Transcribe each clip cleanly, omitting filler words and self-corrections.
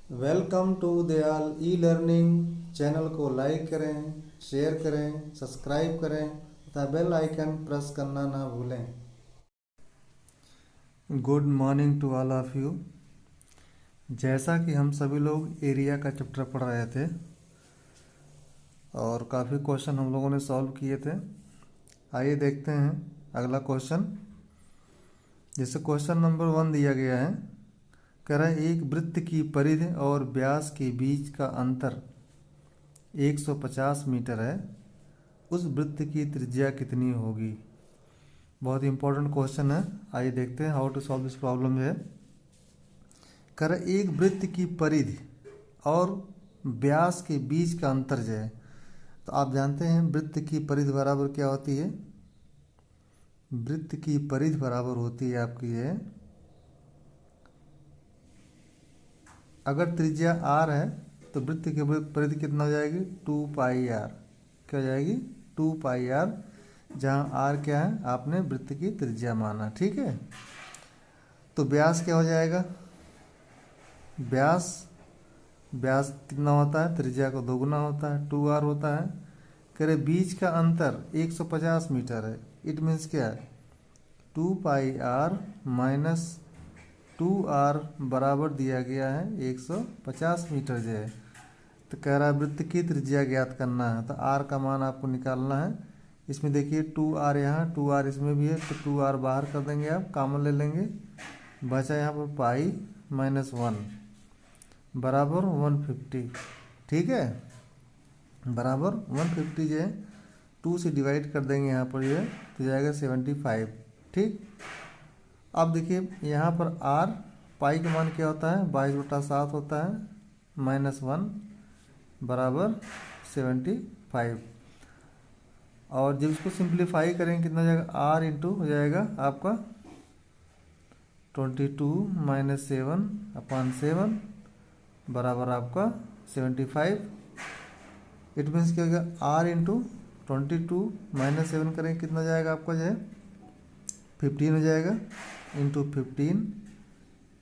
Welcome to Dayal e learning. Channel को like करें, share करें, सब्सक्राइब करें तथा बेल आइकन प्रेस करना ना भूलें। Good morning to all of you. जैसा कि हम सभी लोग एरिया का चैप्टर पढ़ रहे थे और काफ़ी क्वेश्चन हम लोगों ने सॉल्व किए थे। आइए देखते हैं अगला क्वेश्चन। जैसे क्वेश्चन नंबर 1 दिया गया है, कह रहा है एक वृत्त की परिधि और व्यास के बीच का अंतर 150 मीटर है, उस वृत्त की त्रिज्या कितनी होगी। बहुत इंपॉर्टेंट क्वेश्चन है। आइए देखते हैं how to solve this problem. जो है कह रहा है एक वृत्त की परिधि और व्यास के बीच का अंतर जो है, तो आप जानते हैं वृत्त की परिधि बराबर क्या होती है। वृत्त की परिधि बराबर होती है आपकी है, अगर त्रिज्या r है तो वृत्त की परिधि कितना हो जाएगी 2πr। क्या हो जाएगी 2πr, जहाँ r क्या है आपने वृत्त की त्रिज्या माना। ठीक है, तो व्यास क्या हो जाएगा, व्यास कितना होता है, त्रिज्या को दोगुना होता है 2r होता है। कह रहे बीच का अंतर 150 मीटर है। इट मीन्स क्या है 2πr माइनस 2r बराबर दिया गया है 150 मीटर जो है। तो कह रहा है वृत्त की त्रिज्या ज्ञात करना है, तो r का मान आपको निकालना है। इसमें देखिए 2r यहाँ 2r इसमें भी है, तो 2r बाहर कर देंगे, आप कॉमन ले लेंगे, बचा यहाँ पर पाई माइनस 1 बराबर 150। ठीक है, बराबर 150 जो है 2 से डिवाइड कर देंगे यहाँ पर, ये तो जाएगा 75। ठीक, अब देखिए यहाँ पर r पाई का मान क्या होता है 22/7 होता है, माइनस 1 बराबर 75। और जब इसको सिंप्लीफाई करेंगे कितना हो जाएगा r इंटू हो जाएगा आपका 22 माइनस 7/7 बराबर आपका 75। इट मीन्स क्या होगा r इंटू 22 माइनस 7 करेंगे कितना हो जाएगा आपका जो है 15 हो जाएगा, इंटू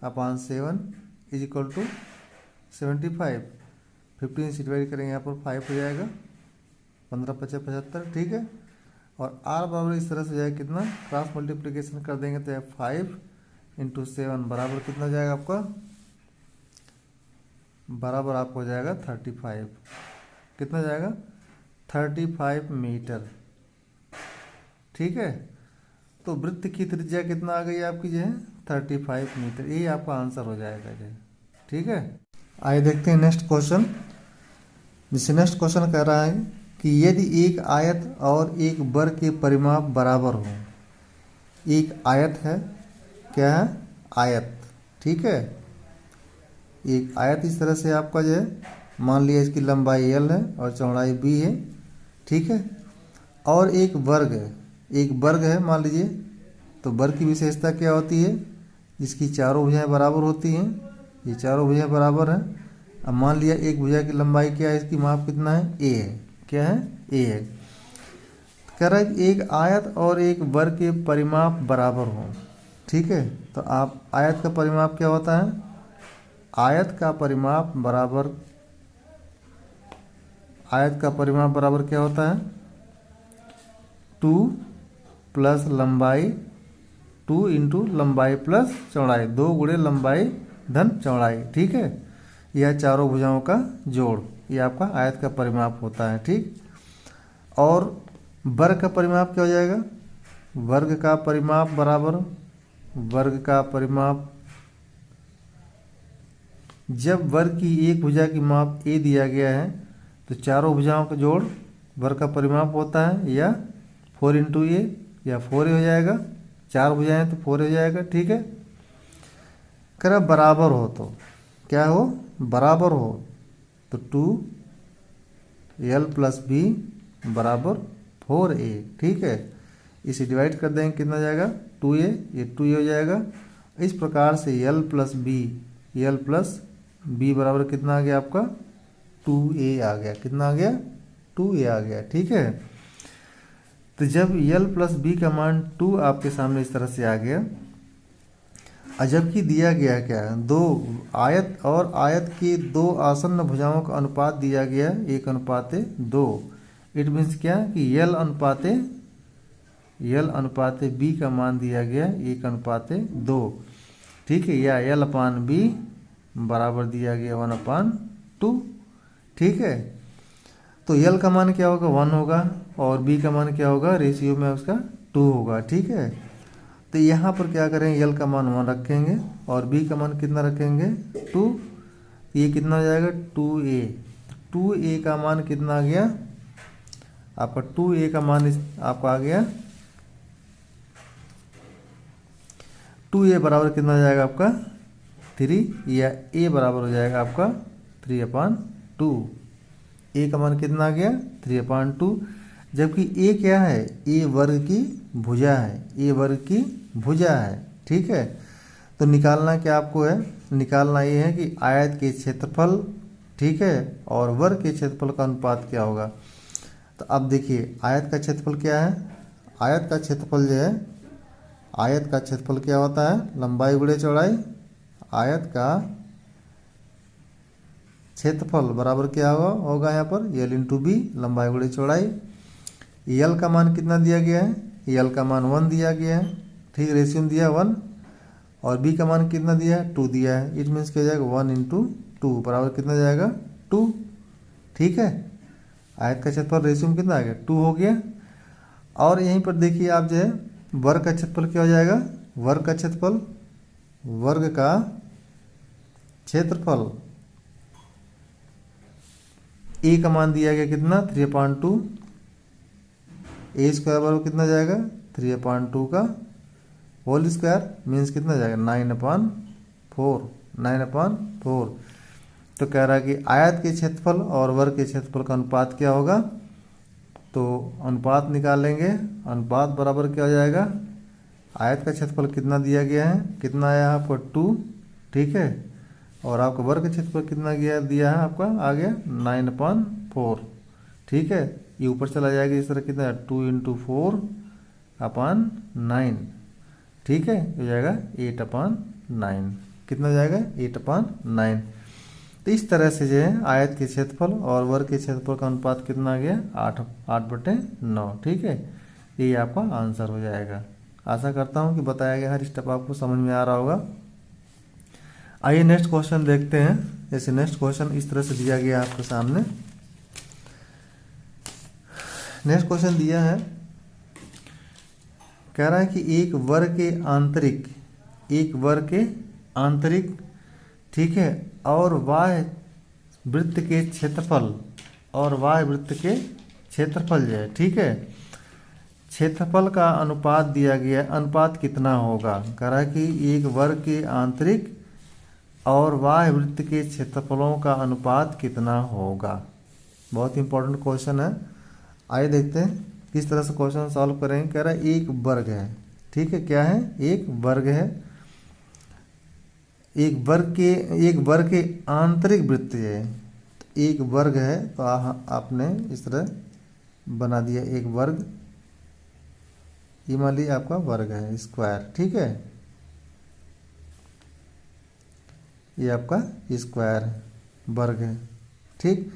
15/7 इज इक्वल टू 75। 15 से डिवाइड करेंगे यहाँ पर 5 हो जाएगा, 15×5 = 75। ठीक है, और r बराबर इस तरह से हो जाएगा कितना, क्रॉस मल्टीप्लिकेशन कर देंगे तो 5 इंटू 7 बराबर कितना हो जाएगा आपका, बराबर आपको हो जाएगा 35। कितना जाएगा 35 मीटर। ठीक है, तो वृत्त की त्रिज्या कितना आ गई आपकी जो है 35 मीटर। यही आपका आंसर हो जाएगा जो। ठीक है, आइए देखते हैं नेक्स्ट क्वेश्चन। जिससे नेक्स्ट क्वेश्चन कह रहा है कि यदि एक आयत और एक वर्ग के परिमाप बराबर हो। एक आयत है, क्या है आयत। ठीक है, एक आयत इस तरह से आपका जो है, मान लिया इसकी लंबाई l है और चौड़ाई b है। ठीक है, और एक वर्ग है, एक वर्ग है मान लीजिए, तो वर्ग की विशेषता क्या होती है, जिसकी चारों भुजाएं बराबर होती हैं। ये चारों भुजाएं बराबर हैं। अब मान लिया एक भुजा की लंबाई क्या है, इसकी माप कितना है a है। क्या है a है। कह रहा है कि एक आयत और एक वर्ग के परिमाप बराबर हो। ठीक है, तो आप आयत का परिमाप क्या होता है, आयत का परिमाप बराबर क्या होता है 2 प्लस लंबाई 2 इंटू लंबाई प्लस चौड़ाई, 2 गुणे लंबाई धन चौड़ाई। ठीक है, यह चारों भुजाओं का जोड़, यह आपका आयत का परिमाप होता है। ठीक, और वर्ग का परिमाप क्या हो जाएगा, वर्ग का परिमाप बराबर, वर्ग का परिमाप जब वर्ग की एक भुजा की माप a दिया गया है, तो चारों भुजाओं का जोड़ वर्ग का परिमाप होता है, या 4 इंटू a या 4a हो जाएगा, 4 भुजाएं तो 4 हो जाएगा। ठीक है, कर बराबर हो तो क्या हो, बराबर हो तो 2l + b बराबर 4a। ठीक है, इसे डिवाइड कर देंगे कितना जाएगा 2a, ये 2a हो जाएगा। इस प्रकार से l + b बराबर कितना आ गया आपका 2a आ गया। कितना आ गया 2a आ गया। ठीक है, तो जब l + b का मान 2 आपके सामने इस तरह से आ गया, जबकि दिया गया क्या है, दो आयत और आयत की दो आसन्न भुजाओं का अनुपात दिया गया 1:2। इट मीन्स क्या कि यल अनुपाते बी का मान दिया गया 1:2, ठीक है, या L/B बराबर दिया गया 1/2, ठीक है। तो यल का मान क्या होगा 1 होगा और बी का मान क्या होगा, रेशियो में उसका 2 होगा, ठीक है। तो यहाँ पर क्या करेंगे, यल का मान 1 रखेंगे और बी का मान कितना रखेंगे 2। ये कितना हो जाएगा 2a। 2a का मान कितना आ गया आपका, 2a का मान आपका आ गया 2a बराबर कितना हो जाएगा आपका 3, या a बराबर हो जाएगा आपका 3/2। a का मान कितना आ गया 3/2, जबकि a क्या है, a वर्ग की भुजा है, a वर्ग की भुजा है, ठीक है। तो निकालना क्या आपको है, निकालना ये है कि आयत के क्षेत्रफल, ठीक है, और वर्ग के क्षेत्रफल का अनुपात क्या होगा। तो अब देखिए आयत का क्षेत्रफल क्या है, आयत का क्षेत्रफल जो है, आयत का क्षेत्रफल क्या होता है, लंबाई गुणे चौड़ाई। आयत का क्षेत्रफल बराबर क्या होगा यहाँ पर L/B, लंबाई गुणे चौड़ाई। यल का मान कितना दिया गया है, यल का मान 1 दिया गया है, ठीक, रेशियो में दिया 1, और बी का मान कितना दिया है 2 दिया है। इट मीन्स क्या हो जाएगा 1 × 2 बराबर कितना जाएगा 2, ठीक है। आयत का क्षेत्रफल रेशियो में कितना आ गया 2 हो गया। और यहीं पर देखिए आप जो है वर्ग का क्षेत्रफल क्या हो जाएगा, वर्ग का क्षेत्रफल, वर्ग का क्षेत्रफल ए का मान दिया गया कितना 3/2, a² बराबर कितना जाएगा 3/2 का होल स्क्वायर मीन्स कितना जाएगा 9/4। तो कह रहा है कि आयत के क्षेत्रफल और वर्ग के क्षेत्रफल का अनुपात क्या होगा, तो अनुपात निकालेंगे। अनुपात बराबर क्या हो जाएगा, आयत का क्षेत्रफल कितना दिया गया है, कितना आया आपको 2, ठीक है, और आपका वर्ग का क्षेत्रफल कितना दिया है आपका आ गया 9/4, ठीक है। ये ऊपर चला जाएगा इस तरह, कितना 2 × 4/9, ठीक है, हो जाएगा 8/9, कितना जाएगा 8/9। तो इस तरह से जो है आयत के क्षेत्रफल और वर्ग के क्षेत्रफल का अनुपात कितना आ गया 8/9, ठीक है। ये आपका आंसर हो जाएगा। आशा करता हूँ कि बताया गया हर स्टेप आपको समझ में आ रहा होगा। आइए नेक्स्ट क्वेश्चन देखते हैं। जैसे नेक्स्ट क्वेश्चन इस तरह से दिया गया आपके सामने। नेक्स्ट क्वेश्चन दिया है, कह रहा है कि एक वर्ग के आंतरिक, ठीक है, और बाह्य वृत्त के क्षेत्रफल, जो है, ठीक है, क्षेत्रफल का अनुपात दिया गया। अनुपात कितना होगा, कह रहा है कि एक वर्ग के आंतरिक और बाह्य वृत्त के क्षेत्रफलों का अनुपात कितना होगा। बहुत इंपॉर्टेंट क्वेश्चन है। आइए देखते हैं किस तरह से क्वेश्चन सॉल्व करेंगे। कह रहा है एक वर्ग है, ठीक है, क्या है, एक वर्ग है, एक वर्ग के आंतरिक वृत्त है। तो एक वर्ग है तो आपने इस तरह बना दिया एक वर्ग, ये मान लीजिए आपका वर्ग है स्क्वायर, ठीक है, ये आपका स्क्वायर वर्ग है, ठीक।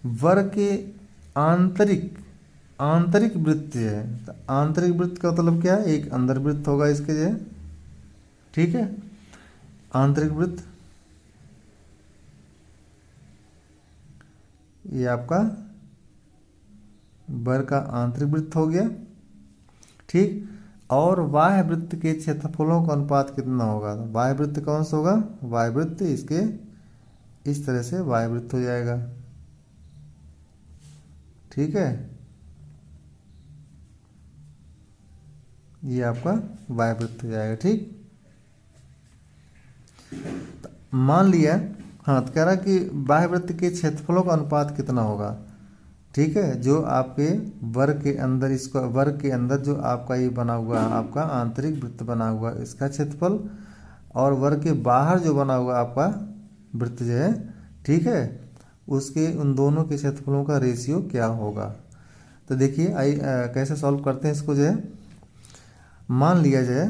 वर्ग के आंतरिक वृत्त है, तो आंतरिक वृत्त का मतलब क्या है, एक अंदर वृत्त होगा इसके जो, ठीक है, आंतरिक वृत्त, ये आपका वर्ग का आंतरिक वृत्त हो गया, ठीक। और बाह्य वृत्त के क्षेत्रफलों का अनुपात कितना होगा, बाह्य वृत्त कौन सा होगा, बाह्य वृत्त इसके इस तरह से बाह्य वृत्त हो जाएगा, ठीक है, ये आपका बाह्य वृत्त हो जाएगा, ठीक। मान लिया, हाँ, तो कह रहा कि बाह्य वृत्त के क्षेत्रफलों का अनुपात कितना होगा, ठीक है, जो आपके वर्ग के अंदर, इसको वर्ग के अंदर जो आपका ये बना हुआ है, आपका आंतरिक वृत्त बना हुआ है, इसका क्षेत्रफल, और वर्ग के बाहर जो बना हुआ आपका वृत्त जो है, ठीक है, उसके उन दोनों के क्षेत्रफलों का रेशियो क्या होगा। तो देखिए कैसे सॉल्व करते हैं इसको जो है। मान लिया जाए,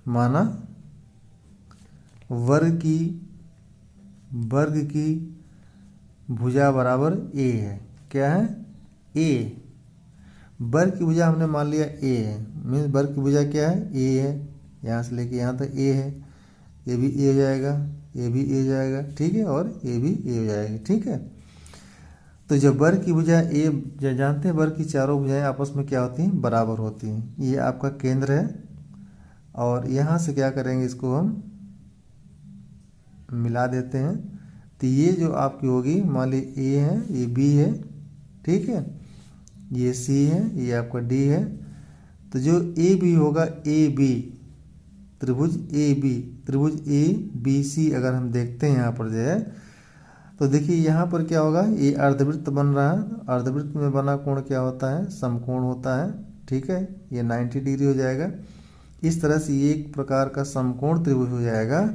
माना वर्ग की भुजा बराबर ए है। क्या है? ए। वर्ग की भुजा हमने मान लिया ए है, मीन्स वर्ग की भुजा क्या है? ए है। यहाँ से लेके यहाँ तक ए है, ये भी ए हो जाएगा, ये भी ए हो जाएगा, ठीक है, और ये भी ए हो जाएगा, ठीक है। तो जब वर्ग की भुजा ए, जानते हैं वर्ग की चारों भुजाएं आपस में क्या होती हैं? बराबर होती हैं। ये आपका केंद्र है, और यहाँ से क्या करेंगे, इसको हम मिला देते हैं। तो ये जो आपकी होगी, मान ली ए है, ये बी है, ठीक है, ये सी है, ये आपका डी है। तो जो ए बी होगा, ए बी त्रिभुज ए बी, त्रिभुज ए बी सी अगर हम देखते हैं यहाँ पर जो है, तो देखिए यहाँ पर क्या होगा, ये अर्धवृत्त बन रहा है। अर्धवृत्त में बना कोण क्या होता है? समकोण होता है, ठीक है, ये 90 डिग्री हो जाएगा। इस तरह से ये एक प्रकार का समकोण त्रिभुज हो जाएगा।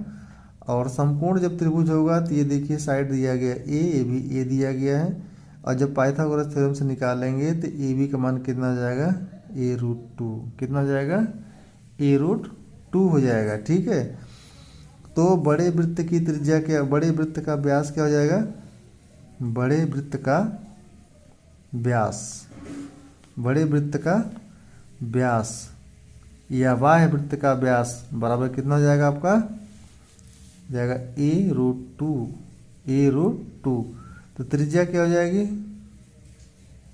और समकोण जब त्रिभुज होगा तो ये देखिए साइड दिया गया ए, ये भी ए दिया गया है। और जब पाइथागोरस थ्योरम से निकालेंगे तो ए बी का मान कितना हो जाएगा? a√2। कितना हो जाएगा? a√2 हो जाएगा, ठीक है। तो बड़े वृत्त की त्रिज्या क्या, बड़े वृत्त का व्यास क्या हो जाएगा? बड़े वृत्त का व्यास, बड़े वृत्त का व्यास या बाह्य वृत्त का व्यास बराबर कितना हो जाएगा आपका? जाएगा a√2, a√2। तो त्रिज्या क्या हो जाएगी?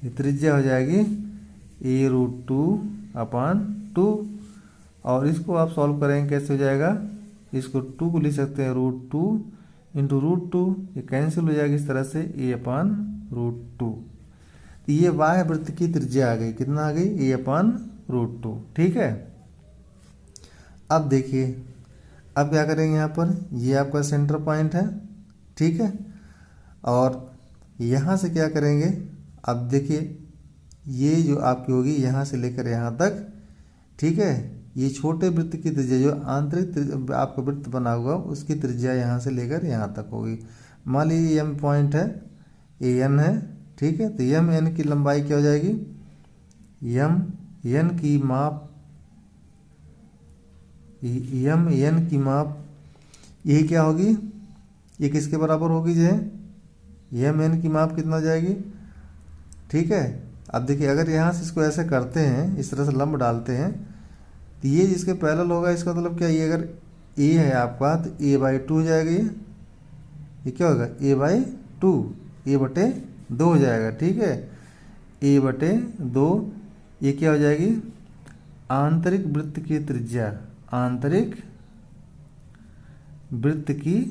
ये त्रिज्या हो जाएगी a√2/2। और इसको आप सॉल्व करेंगे, कैसे हो जाएगा? इसको 2 को लिख सकते हैं √2 इंटू √2, ये कैंसिल हो जाएगी इस तरह से a/√2। तो ये बाह्य वृत्त की त्रिज्या आ गई, कितना आ गई? a/√2, ठीक है। अब देखिए, अब क्या करेंगे यहाँ पर, ये आपका सेंटर पॉइंट है, ठीक है। और यहाँ से क्या करेंगे, अब देखिए ये जो आपकी होगी यहाँ से लेकर यहाँ तक, ठीक है, ये छोटे वृत्त की त्रिज्या जो आंतरिक आपका वृत्त बना हुआ उसकी त्रिज्या यहाँ से लेकर यहाँ तक होगी। मान लीजिए एम पॉइंट है, ए एन है, ठीक है। तो एम एन की लंबाई क्या हो जाएगी? एम एन की माप, एम एन की माप यही क्या होगी? ये किसके बराबर होगी जो है? एम एन की माप कितना हो जाएगी? ठीक है। अब देखिए अगर यहाँ से इसको ऐसे करते हैं, इस तरह से लंब डालते हैं, तो ये जिसके पैरेलल होगा इसका मतलब क्या, ये अगर ए है आपका तो a/2 हो जाएगा। ये क्या होगा? a/2, a/2 हो जाएगा, ठीक है, a/2। ये क्या हो जाएगी? आंतरिक वृत्त की त्रिज्या, आंतरिक वृत्त की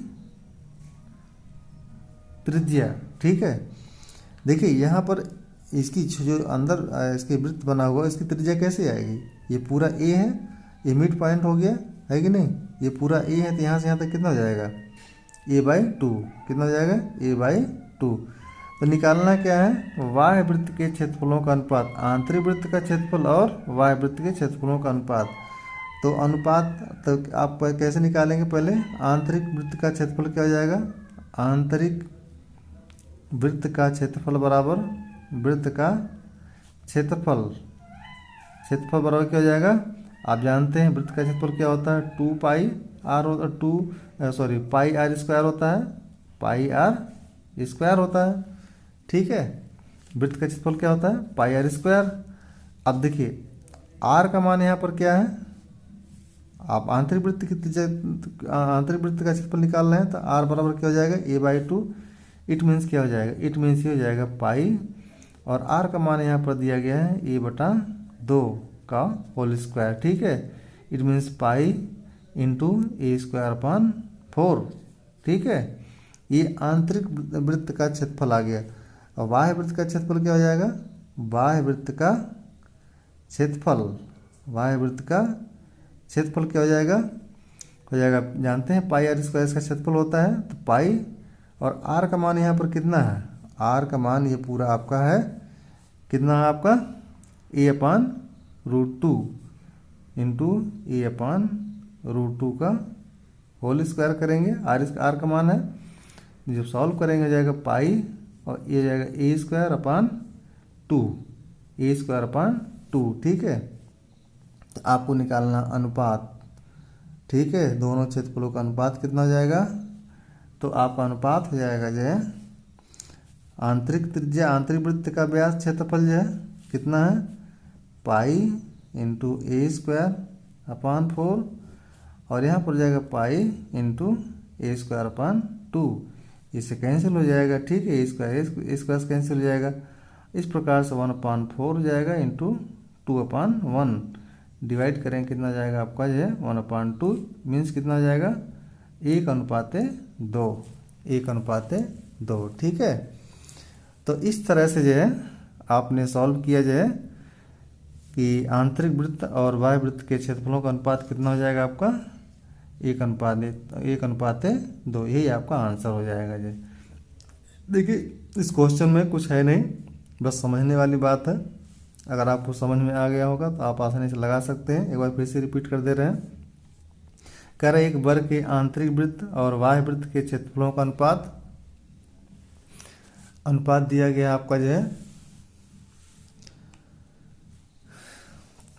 त्रिज्या, ठीक है। देखिए यहाँ पर इसकी जो अंदर इसके वृत्त बना हुआ इसकी त्रिज्या कैसे आएगी? ये पूरा ए है, ये मिड पॉइंट हो गया है कि नहीं, ये पूरा ए है, तो यहाँ से यहाँ तक कितना हो जाएगा? a/2। कितना हो जाएगा? a/2। तो निकालना क्या है? बाह्य वृत्त के क्षेत्रफलों का अनुपात, आंतरिक वृत्त का क्षेत्रफल और बाह्य वृत्त के क्षेत्रफलों का अनुपात। तो अनुपात तो आप कैसे निकालेंगे? पहले आंतरिक वृत्त का क्षेत्रफल क्या हो जाएगा? आंतरिक वृत्त का क्षेत्रफल बराबर वृत्त का क्षेत्रफल, क्षेत्रफल बराबर क्या हो जाएगा? आप जानते हैं वृत्त का क्षेत्रफल क्या होता है? 2πr होता है, πr² होता है, πr² होता है, ठीक है। वृत्त का क्षेत्रफल क्या होता है? πr²। अब देखिए r का मान यहाँ पर क्या है? आप आंतरिक वृत्त की आंतरिक वृत्त का क्षेत्रफल निकाल रहे हैं, तो r बराबर क्या हो जाएगा? a/2। इट मीन्स क्या हो जाएगा? इट मीन्स ये हो जाएगा पाई, और r का मान यहाँ पर दिया गया है a/2 का होल स्क्वायर, ठीक है। It means pi into a²/4, ठीक है। ये आंतरिक वृत्त का क्षेत्रफल आ गया। और बाह्य वृत्त का क्षेत्रफल क्या हो जाएगा? बाह्य वृत्त का क्षेत्रफल, बाह्य वृत्त का क्षेत्रफल क्या हो जाएगा? हो जाएगा, जानते हैं πr² इसका क्षेत्रफल होता है, तो पाई, और r का मान यहाँ पर कितना है? r का मान ये पूरा आपका है, कितना है आपका? a/√2 इंटू a/√2 का होल स्क्वायर करेंगे। r का मान है, जब सॉल्व करेंगे हो जाएगा पाई, और ये जाएगा a²/2, a²/2, ठीक है। तो आपको निकालना अनुपात, ठीक है, दोनों क्षेत्रफलों का अनुपात कितना हो जाएगा, तो आपका अनुपात हो जाएगा जो है आंतरिक त्रिज्या, आंतरिक वृत्त का व्यास क्षेत्रफल जो है कितना है, पाई इंटू ए स्क्वायर अपान 4, और यहाँ पर जाएगा पाई इंटू ए स्क्वायर अपान 2, इससे कैंसिल हो जाएगा। ठीक है, ए स्क्वायर से कैंसिल हो जाएगा। इस प्रकार से 1/4 हो जाएगा इंटू 2/1 डिवाइड करें कितना जाएगा आपका जो है 1/2 मीन्स कितना हो जाएगा 1/2, 1/2। ठीक है, तो इस तरह से जो है आपने सॉल्व किया जो है कि आंतरिक वृत्त और बाह्य वृत्त के क्षेत्रफलों का अनुपात कितना हो जाएगा आपका 1/2, यही आपका आंसर हो जाएगा जी। देखिए इस क्वेश्चन में कुछ है नहीं, बस समझने वाली बात है। अगर आपको समझ में आ गया होगा तो आप आसानी से लगा सकते हैं। एक बार फिर से रिपीट कर दे रहे हैं। कह रहे एक वर्ग के आंतरिक वृत्त और बाह्य वृत्त के क्षेत्रफलों का अनुपात दिया गया आपका जो है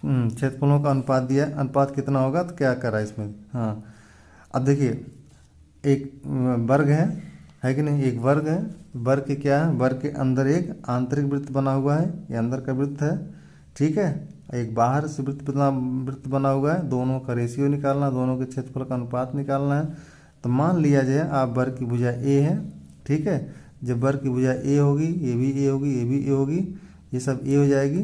क्षेत्रफलों का अनुपात दिया, अनुपात कितना होगा तो क्या कर रहा है इसमें। हाँ, अब देखिए एक वर्ग है कि नहीं, एक वर्ग है। वर्ग के क्या है, वर्ग के अंदर एक आंतरिक वृत्त बना हुआ है, ये अंदर का वृत्त है। ठीक है, एक बाहर से वृत्त बना हुआ है। दोनों का रेशियो निकालना, दोनों के क्षेत्रफल का अनुपात निकालना है। तो मान लिया जाए आप वर्ग की भुजा ए है। ठीक है, जब वर्ग की भुजा ए होगी, ये भी ए होगी, ये भी ए होगी, ये सब ए हो जाएगी।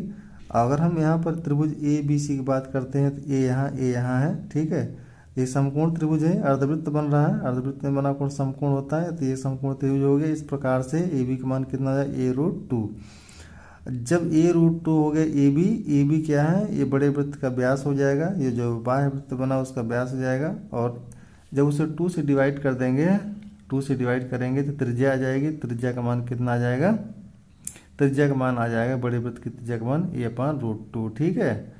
अगर हम यहाँ पर त्रिभुज ए बी सी की बात करते हैं तो ए यहाँ है। ठीक है, ये समकोण त्रिभुज है, अर्धवृत्त बन रहा है। अर्धवृत्त में बना कोण समकोण होता है, तो ये समकोण त्रिभुज हो गया। इस प्रकार से ए बी का मान कितना है a√2। जब a√2 हो गया ए बी क्या है, ये बड़े वृत्त का व्यास हो जाएगा, ये जो बाह्य वृत्त बना उसका व्यास हो जाएगा। और जब उसे 2 से डिवाइड कर देंगे, 2 से डिवाइड करेंगे तो त्रिज्या आ जाएगी। त्रिज्या का मान कितना आ जाएगा, त्रिज्या का मान आ जाएगा बड़े वृत्त की त्रिज्या का मान a/√2। ठीक है,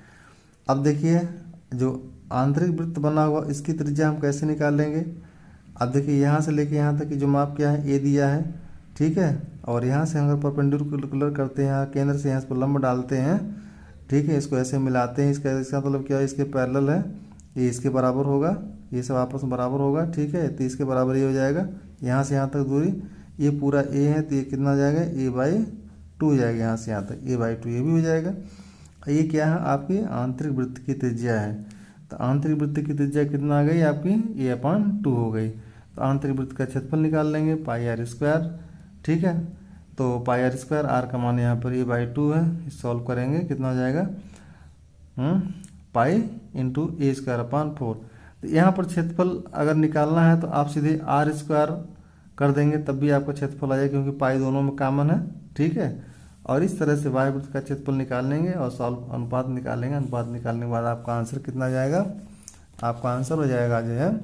अब देखिए जो आंतरिक वृत्त बना हुआ इसकी त्रिज्या हम कैसे निकाल लेंगे। अब देखिए यहाँ से लेके यहाँ तक की जो माप क्या है, ए दिया है। ठीक है, और यहाँ से अगर परपेंडिकुलर करते हैं, केंद्र से यहाँ पर लंब डालते हैं। ठीक है, इसको ऐसे मिलाते हैं, इसका मतलब क्या है, इसके पैरेलल है, ये इसके बराबर होगा, ये सब आपस में बराबर होगा। ठीक है, तो इसके बराबर ये हो जाएगा। यहाँ से यहाँ तक दूरी, ये पूरा ए है तो ये कितना हो जाएगा a/2 हो जाएगा। यहाँ से यहाँ तक a/2 ये भी हो जाएगा। ये क्या है, आपकी आंतरिक वृत्त की त्रिज्या है। तो आंतरिक वृत्त की त्रिज्या कितना आ गई आपकी a/2 हो गई। तो आंतरिक वृत्त का क्षेत्रफल निकाल लेंगे πr²। ठीक है, तो πr², r का मान यहाँ पर a/2 है। सॉल्व करेंगे कितना हो जाएगा पाई इंटू a²/4। तो यहाँ पर क्षेत्रफल अगर निकालना है तो आप सीधे r² कर देंगे, तब भी आपका क्षेत्रफल आ जाएगा, क्योंकि पाई दोनों में कॉमन है। ठीक है, और इस तरह से बाह्य वृत्त का क्षेत्रफल निकाल लेंगे और सॉल्व अनुपात निकालेंगे। अनुपात निकालने के बाद आपका आंसर कितना जाएगा, आपका आंसर हो जाएगा जो है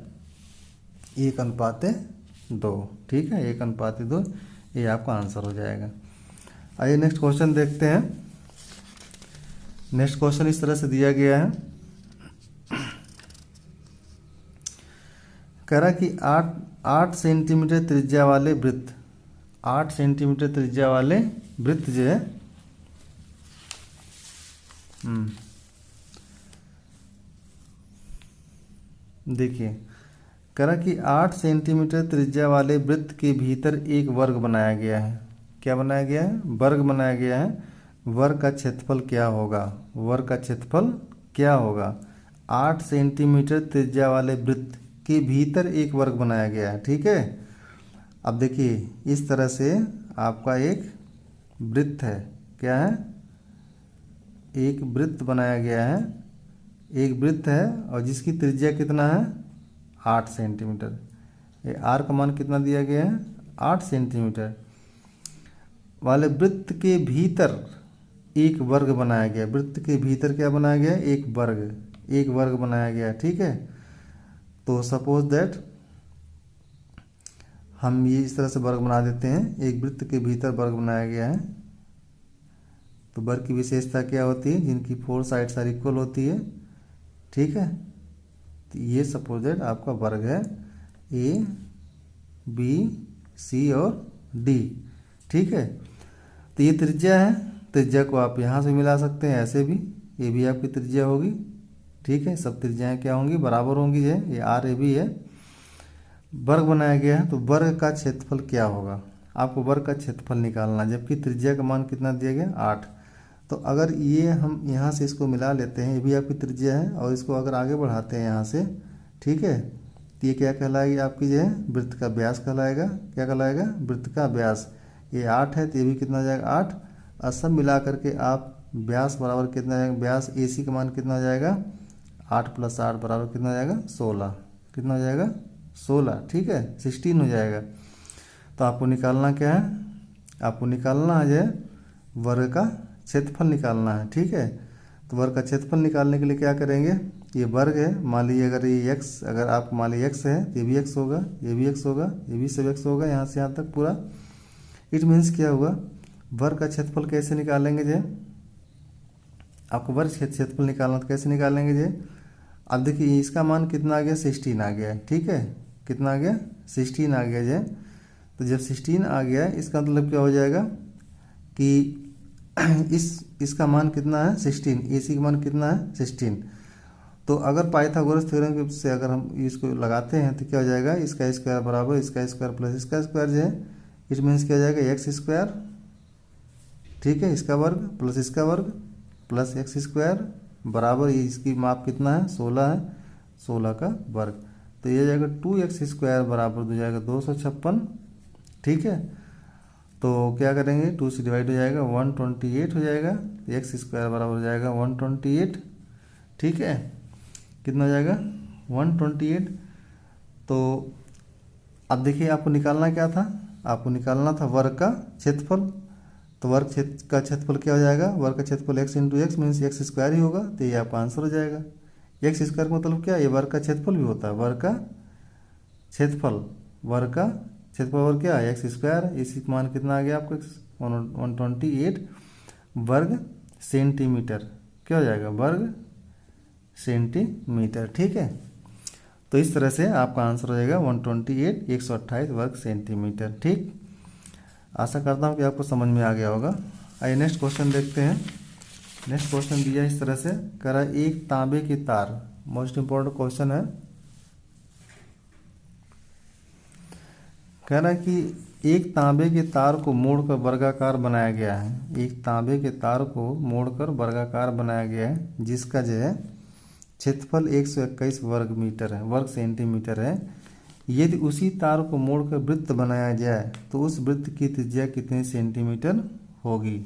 1/2। ठीक है, 1/2 ये आपका आंसर हो जाएगा। आइए नेक्स्ट क्वेश्चन देखते हैं। नेक्स्ट क्वेश्चन इस तरह से दिया गया है। कह रहा कि 8 सेंटीमीटर त्रिज्या वाले वृत्त, 8 सेंटीमीटर त्रिज्या वाले वृत्त जो है देखिए, कह रहा कि 8 सेंटीमीटर त्रिज्या वाले वृत्त के भीतर एक वर्ग बनाया गया है। क्या बनाया गया है, वर्ग बनाया गया है। वर्ग का क्षेत्रफल क्या होगा, वर्ग का क्षेत्रफल क्या होगा। 8 सेंटीमीटर त्रिज्या वाले वृत्त के भीतर एक वर्ग बनाया गया है। ठीक है, अब देखिए इस तरह से आपका एक वृत्त है, क्या है, एक वृत्त बनाया गया है। एक वृत्त है और जिसकी त्रिज्या कितना है 8 सेंटीमीटर। ये आर का मान कितना दिया गया है 8 सेंटीमीटर वाले वृत्त के भीतर एक वर्ग बनाया गया। वृत्त के भीतर क्या बनाया गया, एक वर्ग बनाया गया। ठीक है, तो सपोज दैट हम ये इस तरह से वर्ग बना देते हैं। एक वृत्त के भीतर वर्ग बनाया गया है। तो वर्ग की विशेषता क्या होती है, जिनकी 4 साइड्स आर इक्वल होती है। ठीक है, तो ये सपोज दैट आपका वर्ग है ए बी सी और डी। ठीक है, तो ये त्रिज्या है। त्रिज्या को आप यहाँ से मिला सकते हैं, ऐसे भी, ये भी आपकी त्रिज्या होगी। ठीक है, सब त्रिज्याएं क्या होंगी, बराबर होंगी। ये आर ए बी है, वर्ग बनाया गया है, तो वर्ग का क्षेत्रफल क्या होगा, आपको वर्ग का क्षेत्रफल निकालना, जबकि त्रिज्या का मान कितना दिया गया 8। तो अगर ये हम यहाँ से इसको मिला लेते हैं, ये भी आपकी त्रिज्या है, और इसको अगर आगे बढ़ाते हैं यहाँ से, ठीक है, तो ये क्या कहलाएगी आपकी जो है वृत्त का व्यास कहलाएगा। क्या कहलाएगा, वृत्त का व्यास। ये 8 है तो ये भी कितना हो जाएगा 8, और सब मिला करके आप व्यास बराबर कितना जाएगा, व्यास ए सी का मान कितना हो जाएगा 8 + 8 बराबर कितना हो जाएगा 16। कितना हो जाएगा 16, ठीक है, 16 हो जाएगा। तो आपको निकालना क्या है, आपको निकालना है जो है वर्ग का क्षेत्रफल निकालना है, ठीक है। तो वर्ग का क्षेत्रफल निकालने के लिए क्या करेंगे, ये वर्ग है, मान लीजिए अगर ये एक्स, अगर आप मान लीजिए एक्स है तो ये भी एक्स होगा, ये भी एक्स होगा, ये भी सब एक्स होगा, यहाँ से यहाँ तक पूरा। इट मीन्स क्या हुआ, वर्ग का क्षेत्रफल कैसे निकालेंगे जे, आपको वर्ग क्षेत्रफल निकालना तो कैसे निकालेंगे जे। अब देखिए इसका मान कितना आ गया 16 आ गया है, ठीक है, कितना आ गया 16 आ गया जे। तो जब 16 आ गया इसका मतलब क्या हो जाएगा कि इसका मान कितना है 16, ए सी का मान कितना है 16। तो अगर पाइथागोरस थ्योरम से अगर हम इसको लगाते हैं तो क्या हो जाएगा, इसका स्क्वायर बराबर इसका स्क्वायर प्लस इसका स्क्वायर जो है, इट मीन्स क्या हो जाएगा एक्स स्क्वायर, ठीक है, इसका वर्ग प्लस इसका वर्ग प्लस एक्स स्क्वायर बराबर, ये इसकी माप कितना है 16 है, 16 का वर्ग। तो ये जाएगा 2x स्क्वायर बराबर हो जाएगा 256, ठीक है। तो क्या करेंगे 2 से डिवाइड हो जाएगा 128 हो जाएगा, एक्स स्क्वायर बराबर हो जाएगा 128, ठीक है, कितना हो जाएगा 128। तो अब देखिए आपको निकालना क्या था, आपको निकालना था वर्ग का क्षेत्रफल। तो वर्ग का क्षेत्रफल क्या हो जाएगा, वर्ग का क्षेत्रफल x into x means x square ही होगा, तो ये आपका आंसर हो जाएगा। एक्स स्क्वायर का मतलब क्या, ये वर्ग का क्षेत्रफल भी होता है, वर्ग का क्षेत्रफल, वर्ग का क्षेत्रफल वर्ग क्या है एक्स स्क्वायर, इसी का मान कितना आ गया आपको 128 वर्ग सेंटीमीटर, क्या हो जाएगा वर्ग सेंटीमीटर, ठीक है। तो इस तरह से आपका आंसर हो जाएगा 128 128 वर्ग सेंटीमीटर, ठीक। आशा करता हूँ कि आपको समझ में आ गया होगा। आइए नेक्स्ट क्वेश्चन देखते हैं। नेक्स्ट क्वेश्चन दिया इस तरह से, कह रहा है एक तांबे की तार, मोस्ट इंपॉर्टेंट क्वेश्चन है, कह रहा है कि एक तांबे के तार को मोड़कर वर्गाकार बनाया गया है, एक तांबे के तार को मोड़कर वर्गाकार बनाया गया है, जिसका जो है क्षेत्रफल 121 वर्ग मीटर है, वर्ग सेंटीमीटर है। यदि उसी तार को मोड़कर वृत्त बनाया जाए तो उस वृत्त की त्रिज्या कितने सेंटीमीटर होगी,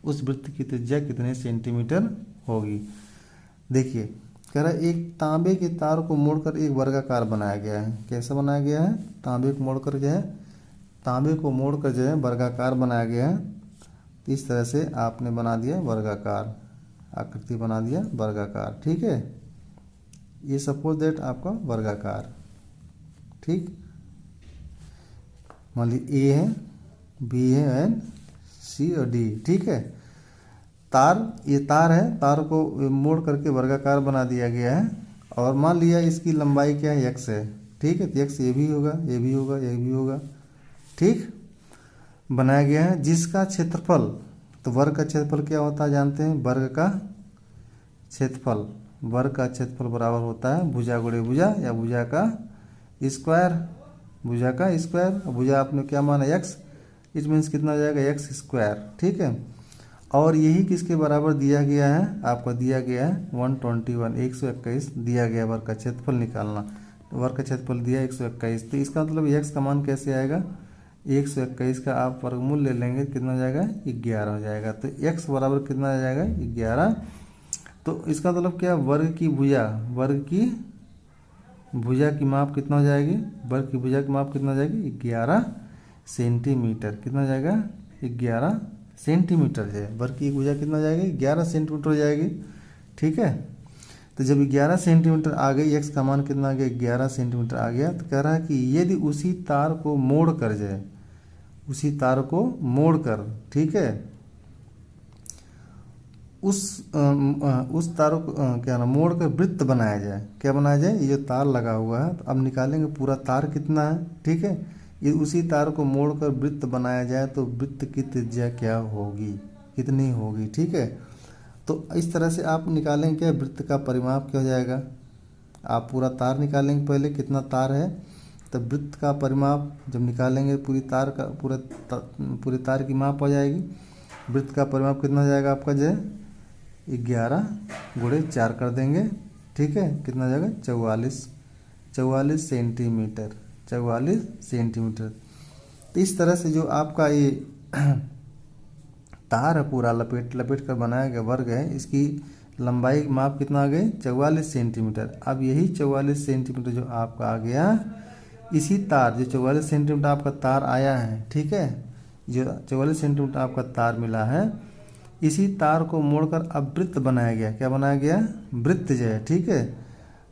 उस वृत्त की त्रिज्या कितने सेंटीमीटर होगी। देखिए कह रहा है एक तांबे के तार को मोड़कर एक वर्गाकार बनाया गया है, कैसे बनाया गया है, तांबे को मोड़कर जो है, तांबे को मोड़कर जो है वर्गाकार बनाया गया है। तो इस तरह से आपने बना दिया वर्गाकार, आकृति बना दिया वर्गाकार, ठीक है। ये सपोज दैट आपका वर्गाकार, ठीक, मान लीजिए ए है, बी है एंड सी और डी, ठीक है। तार, ये तार है, तार को मोड़ करके वर्गाकार बना दिया गया है, और मान लिया इसकी लंबाई क्या है x है, ठीक है, तो x ये भी होगा, ये भी होगा, ये भी होगा, ठीक, बनाया गया है। जिसका क्षेत्रफल, तो वर्ग का क्षेत्रफल क्या होता है जानते हैं, वर्ग का क्षेत्रफल, वर्ग का क्षेत्रफल बराबर होता है भुजा गुणे भुजा या भुजा का स्क्वायर, भुजा का स्क्वायर, भुजा आपने क्या माना x, इट मीन्स कितना हो जाएगा x स्क्वायर, ठीक है। और यही किसके बराबर दिया गया है, आपको दिया गया है 121 121 दिया गया, वर्ग का क्षेत्रफल निकालना, वर्ग का क्षेत्रफल दिया 121। तो इसका मतलब x का मान कैसे आएगा, 121 का आप वर्गमूल ले लेंगे, कितना हो जाएगा 11 हो जाएगा। तो x बराबर कितना आ जाएगा 11। तो इसका मतलब क्या, वर्ग की भुजा, वर्ग की भुजा की माप कितना हो जाएगी, वर्ग की भुजा की माप कितना हो जाएगी 11 सेंटीमीटर, कितना हो जाएगा 11 सेंटीमीटर है, वर्ग की भुजा कितना हो जाएगी 11 सेंटीमीटर हो जाएगी, ठीक है। तो जब 11 सेंटीमीटर आ गई, x का मान कितना आ गया 11 सेंटीमीटर आ गया, तो कह रहा है कि यदि उसी तार को मोड़ कर जाए, उसी तार को मोड़ कर, ठीक है, उस तार को क्या ना मोड़ कर वृत्त बनाया जाए, क्या बनाया जाए, ये जो तार लगा हुआ है, तो अब निकालेंगे पूरा तार कितना है, ठीक है। ये उसी तार को मोड़कर वृत्त बनाया जाए तो वृत्त की त्रिज्या क्या होगी, कितनी होगी, ठीक है। तो इस तरह से आप निकालेंगे क्या, वृत्त का परिमाप क्या हो जाएगा। आप पूरा तार निकालेंगे पहले, कितना तार है, तब वृत्त का परिमाप जब निकालेंगे पूरी तार का पूरे तार की माप हो जाएगी। वृत्त का परिमाप कितना हो जाएगा आपका जो है 11 गुणे 4 कर देंगे, ठीक है, कितना हो जाएगा 44 सेंटीमीटर। 44 सेंटीमीटर। तो इस तरह से जो आपका ये तार है पूरा लपेट कर बनाया गया वर्ग है, इसकी लंबाई माप कितना आ गई 44 सेंटीमीटर। अब यही 44 सेंटीमीटर जो आपका आ गया, इसी तार जो 44 सेंटीमीटर आपका तार आया है, ठीक है, जो 44 सेंटीमीटर आपका तार मिला है, इसी तार को मोड़कर अब वृत्त बनाया गया। क्या बनाया गया, वृत्त जो है, ठीक है।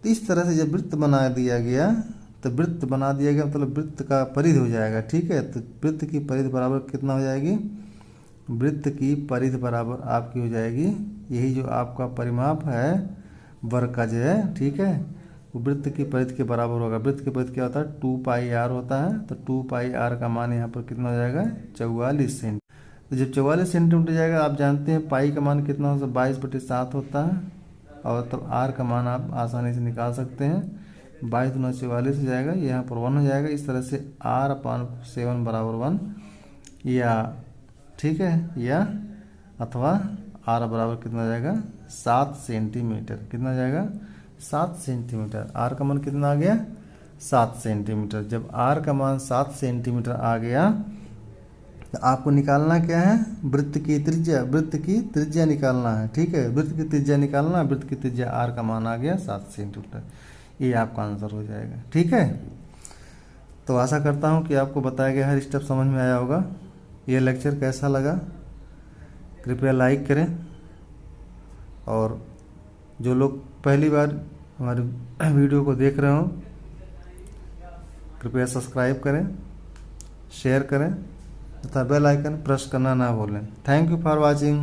तो इस तरह से जब वृत्त बना दिया गया, तो वृत्त बना दिया गया मतलब वृत्त का परिधि हो जाएगा, ठीक है। तो वृत्त की परिधि बराबर कितना हो जाएगी, वृत्त की परिधि बराबर आपकी हो जाएगी यही जो आपका परिमाप है वर्ग का जो है, ठीक है, वो वृत्त की परिधि के बराबर होगा। वृत्त की परिधि क्या होता है 2πr होता है। तो 2πr का मान यहाँ पर कितना हो जाएगा 44 सेंटीमीटर। तो जब 44 सेंटीमीटर जाएगा, आप जानते हैं पाई का मान कितना होता है 22/7 होता है, और तब आर का मान आप आसानी से निकाल सकते हैं। 22 × 44 हो जाएगा, यहाँ पर 1 हो जाएगा। इस तरह से r/7 बराबर 1 या, ठीक है, या अथवा r बराबर कितना हो जाएगा 7 सेंटीमीटर। कितना हो जाएगा 7 सेंटीमीटर। r का मान कितना आ गया 7 सेंटीमीटर। जब r का मान 7 सेंटीमीटर आ गया, तो आपको निकालना क्या है, वृत्त की त्रिज्या। वृत्त की त्रिज्या निकालना है, ठीक है, वृत्त की त्रिज्या निकालना है। वृत्त की त्रिज्या r का मान आ गया 7 सेंटीमीटर। ये आपका आंसर हो जाएगा, ठीक है। तो आशा करता हूँ कि आपको बताया गया हर स्टेप समझ में आया होगा। ये लेक्चर कैसा लगा कृपया लाइक करें, और जो लोग पहली बार हमारे वीडियो को देख रहे हो कृपया सब्सक्राइब करें, शेयर करें तथा बेल आइकन प्रेस करना ना भूलें। Thank you for watching.